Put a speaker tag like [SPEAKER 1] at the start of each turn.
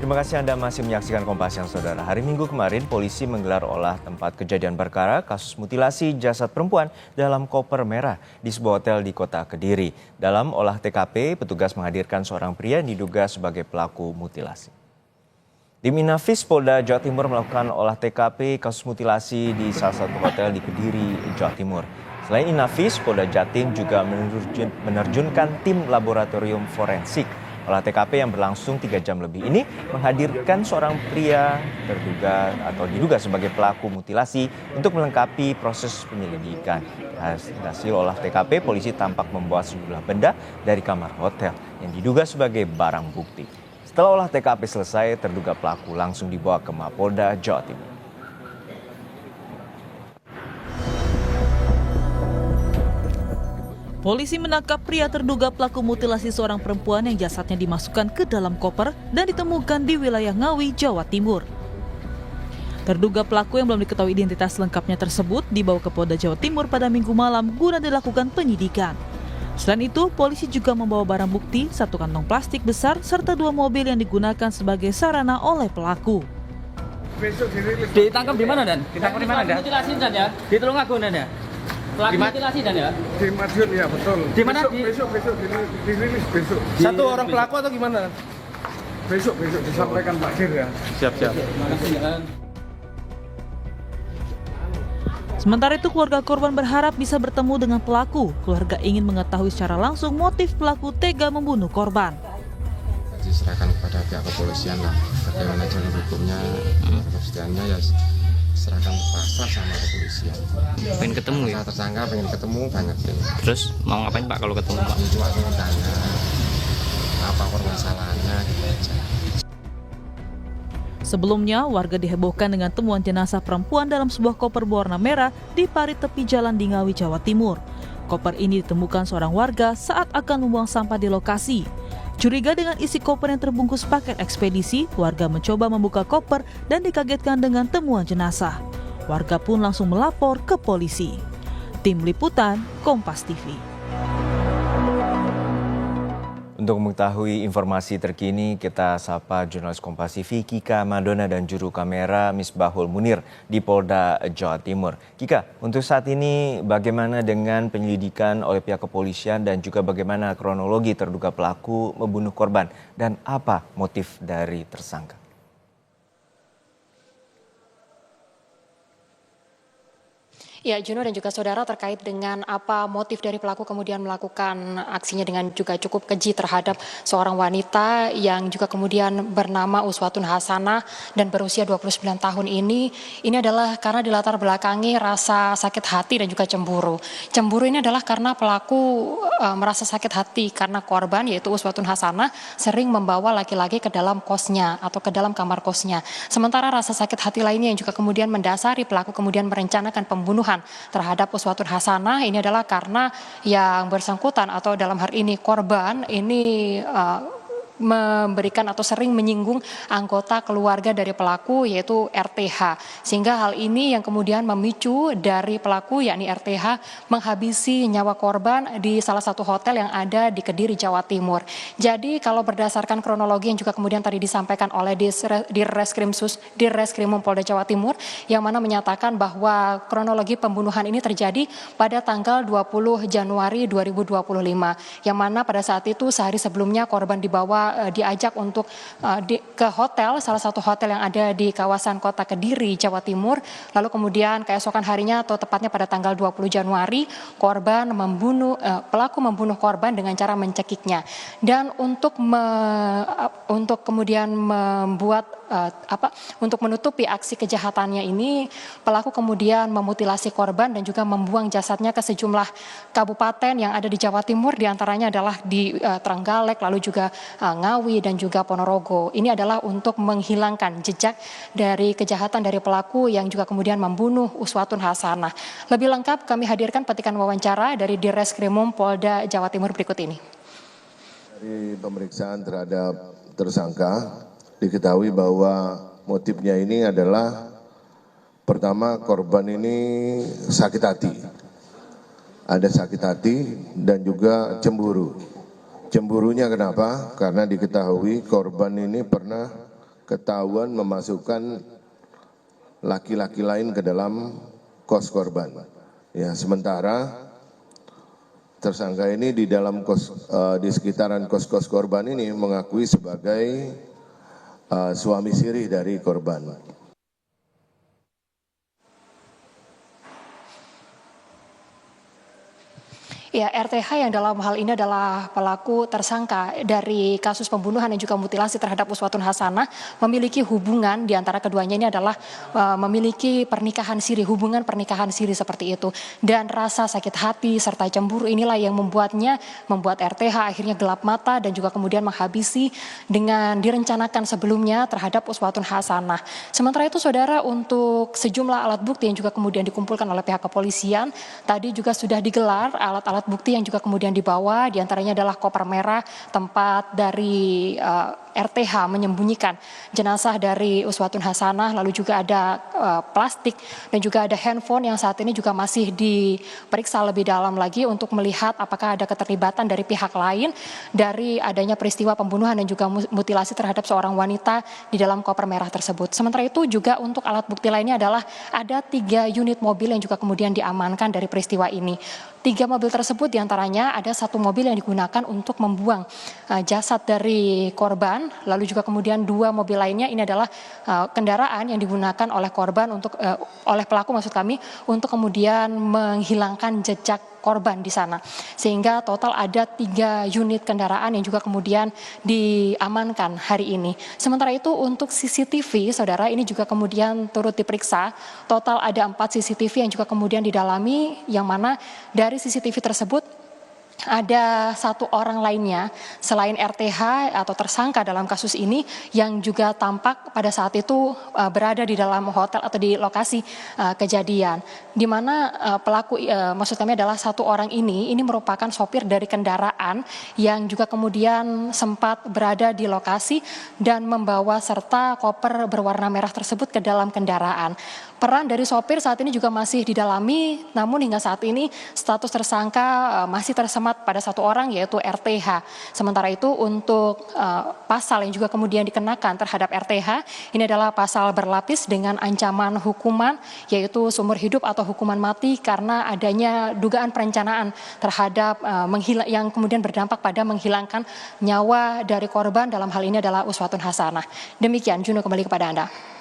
[SPEAKER 1] Terima kasih Anda masih menyaksikan Kompas Siang, Saudara. Hari Minggu kemarin, polisi menggelar olah tempat kejadian perkara kasus mutilasi jasad perempuan dalam koper merah di sebuah hotel di kota Kediri. Dalam olah TKP, petugas menghadirkan seorang pria yang diduga sebagai pelaku mutilasi. Tim Inafis Polda Jawa Timur melakukan olah TKP kasus mutilasi di salah satu hotel di Kediri, Jawa Timur. Selain Inafis, Polda Jatim juga menerjunkan tim laboratorium forensik. Olah TKP yang berlangsung 3 jam lebih ini menghadirkan seorang pria terduga atau diduga sebagai pelaku mutilasi untuk melengkapi proses penyelidikan. Hasil olah TKP, polisi tampak membawa sejumlah benda dari kamar hotel yang diduga sebagai barang bukti. Setelah olah TKP selesai, terduga pelaku langsung dibawa ke Mapolda Jawa Timur.
[SPEAKER 2] Polisi menangkap pria terduga pelaku mutilasi seorang perempuan yang jasadnya dimasukkan ke dalam koper dan ditemukan di wilayah Ngawi, Jawa Timur. Terduga pelaku yang belum diketahui identitas lengkapnya tersebut dibawa ke Polda Jawa Timur pada Minggu malam guna dilakukan penyidikan. Selain itu, polisi juga membawa barang bukti, 1 kantong plastik besar, serta 2 mobil yang digunakan sebagai sarana oleh pelaku.
[SPEAKER 3] Ditangkap di mana, Dan? Ditangkap di mana, Dan? Mutilasi, Dan, ya? Di Tulungagung, Dan, ya? Pelaku mutilasi, Dan, ya?
[SPEAKER 4] Di Madiun, ya, betul.
[SPEAKER 3] Di mana?
[SPEAKER 4] Besok dirilis besok.
[SPEAKER 3] Satu orang pelaku atau gimana, Dan?
[SPEAKER 4] Besok disampaikan Pak Dir, ya.
[SPEAKER 3] Siap.
[SPEAKER 2] Sementara itu, keluarga korban berharap bisa bertemu dengan pelaku. Keluarga ingin mengetahui secara langsung motif pelaku tega membunuh korban.
[SPEAKER 5] Diserahkan kepada pihak kepolisian lah, bagaimana jalur hukumnya, kepastiannya ya serahkan pasrah sama kepolisian.
[SPEAKER 6] Pengen ketemu ya?
[SPEAKER 5] Tersangka pengen ketemu banget.
[SPEAKER 6] Terus mau ngapain Pak kalau ketemu Pak?
[SPEAKER 5] Itu aku tanya apa permasalahannya gitu aja.
[SPEAKER 2] Sebelumnya, warga dihebohkan dengan temuan jenazah perempuan dalam sebuah koper berwarna merah di parit tepi jalan di Ngawi, Jawa Timur. Koper ini ditemukan seorang warga saat akan membuang sampah di lokasi. Curiga dengan isi koper yang terbungkus paket ekspedisi, warga mencoba membuka koper dan dikagetkan dengan temuan jenazah. Warga pun langsung melapor ke polisi. Tim Liputan, Kompas TV.
[SPEAKER 1] Untuk mengetahui informasi terkini, kita sapa jurnalis Kompas TV Kika Madona dan juru kamera Misbahul Munir di Polda Jawa Timur. Kika, untuk saat ini bagaimana dengan penyelidikan oleh pihak kepolisian dan juga bagaimana kronologi terduga pelaku membunuh korban dan apa motif dari tersangka?
[SPEAKER 7] Ya, Juno dan juga saudara, terkait dengan apa motif dari pelaku kemudian melakukan aksinya dengan juga cukup keji terhadap seorang wanita yang juga kemudian bernama Uswatun Hasanah dan berusia 29 tahun ini adalah karena dilatar belakangi rasa sakit hati dan juga cemburu. Cemburu ini adalah karena pelaku merasa sakit hati karena korban yaitu Uswatun Hasanah sering membawa laki-laki ke dalam kosnya atau ke dalam kamar kosnya. Sementara rasa sakit hati lainnya yang juga kemudian mendasari pelaku kemudian merencanakan pembunuhan terhadap Uswatun Hasanah ini adalah karena yang bersangkutan atau dalam hal ini korban ini memberikan atau sering menyinggung anggota keluarga dari pelaku yaitu RTH, sehingga hal ini yang kemudian memicu dari pelaku yakni RTH menghabisi nyawa korban di salah satu hotel yang ada di Kediri, Jawa Timur. Jadi kalau berdasarkan kronologi yang juga kemudian tadi disampaikan oleh Dirreskrimum Polda Jawa Timur yang mana menyatakan bahwa kronologi pembunuhan ini terjadi pada tanggal 20 Januari 2025 yang mana pada saat itu sehari sebelumnya korban diajak untuk ke hotel, salah satu hotel yang ada di kawasan kota Kediri, Jawa Timur. Lalu kemudian keesokan harinya atau tepatnya pada tanggal 20 Januari, pelaku membunuh korban dengan cara mencekiknya. Dan untuk kemudian untuk menutupi aksi kejahatannya ini, pelaku kemudian memutilasi korban dan juga membuang jasadnya ke sejumlah kabupaten yang ada di Jawa Timur, diantaranya adalah di Trenggalek, lalu juga Ngawi dan juga Ponorogo. Ini adalah untuk menghilangkan jejak dari kejahatan dari pelaku yang juga kemudian membunuh Uswatun Hasanah. Lebih lengkap kami hadirkan petikan wawancara dari Dirreskrimum Polda Jawa Timur berikut ini.
[SPEAKER 8] Dari pemeriksaan terhadap tersangka diketahui bahwa motifnya ini adalah pertama korban ini sakit hati. Ada sakit hati dan juga cemburu. Cemburunya kenapa? Karena diketahui korban ini pernah ketahuan memasukkan laki-laki lain ke dalam kos korban. Ya, sementara tersangka ini di dalam di sekitaran kos-kos korban ini mengakui sebagai suami siri dari korban.
[SPEAKER 7] Ya, RTH yang dalam hal ini adalah pelaku tersangka dari kasus pembunuhan dan juga mutilasi terhadap Uswatun Hasanah memiliki hubungan di antara keduanya ini adalah memiliki pernikahan siri, hubungan pernikahan siri seperti itu. Dan rasa sakit hati serta cemburu inilah yang membuat RTH akhirnya gelap mata dan juga kemudian menghabisi dengan direncanakan sebelumnya terhadap Uswatun Hasanah. Sementara itu saudara, untuk sejumlah alat bukti yang juga kemudian dikumpulkan oleh pihak kepolisian, tadi juga sudah digelar alat-alat bukti yang juga kemudian dibawa, diantaranya adalah koper merah tempat dari RTH menyembunyikan jenazah dari Uswatun Hasanah, lalu juga ada plastik dan juga ada handphone yang saat ini juga masih diperiksa lebih dalam lagi untuk melihat apakah ada keterlibatan dari pihak lain dari adanya peristiwa pembunuhan dan juga mutilasi terhadap seorang wanita di dalam koper merah tersebut. Sementara itu juga untuk alat bukti lainnya adalah ada 3 unit mobil yang juga kemudian diamankan dari peristiwa ini. 3 mobil tersebut diantaranya ada 1 mobil yang digunakan untuk membuang jasad dari korban, lalu juga kemudian 2 mobil lainnya ini adalah kendaraan yang digunakan oleh korban oleh pelaku untuk kemudian menghilangkan jejak korban di sana. Sehingga total ada 3 unit kendaraan yang juga kemudian diamankan hari ini. Sementara itu untuk CCTV, saudara, ini juga kemudian turut diperiksa. Total ada 4 CCTV yang juga kemudian didalami, yang mana dari CCTV tersebut ada 1 orang lainnya selain RTH atau tersangka dalam kasus ini yang juga tampak pada saat itu berada di dalam hotel atau di lokasi kejadian, di mana pelaku maksud kami adalah 1 orang ini merupakan sopir dari kendaraan yang juga kemudian sempat berada di lokasi dan membawa serta koper berwarna merah tersebut ke dalam kendaraan. Peran dari sopir saat ini juga masih didalami, namun hingga saat ini status tersangka masih tersemat pada 1 orang, yaitu RTH. Sementara itu untuk pasal yang juga kemudian dikenakan terhadap RTH, ini adalah pasal berlapis dengan ancaman hukuman, yaitu seumur hidup atau hukuman mati karena adanya dugaan perencanaan terhadap yang kemudian berdampak pada menghilangkan nyawa dari korban, dalam hal ini adalah Uswatun Hasanah. Demikian, Juno, kembali kepada Anda.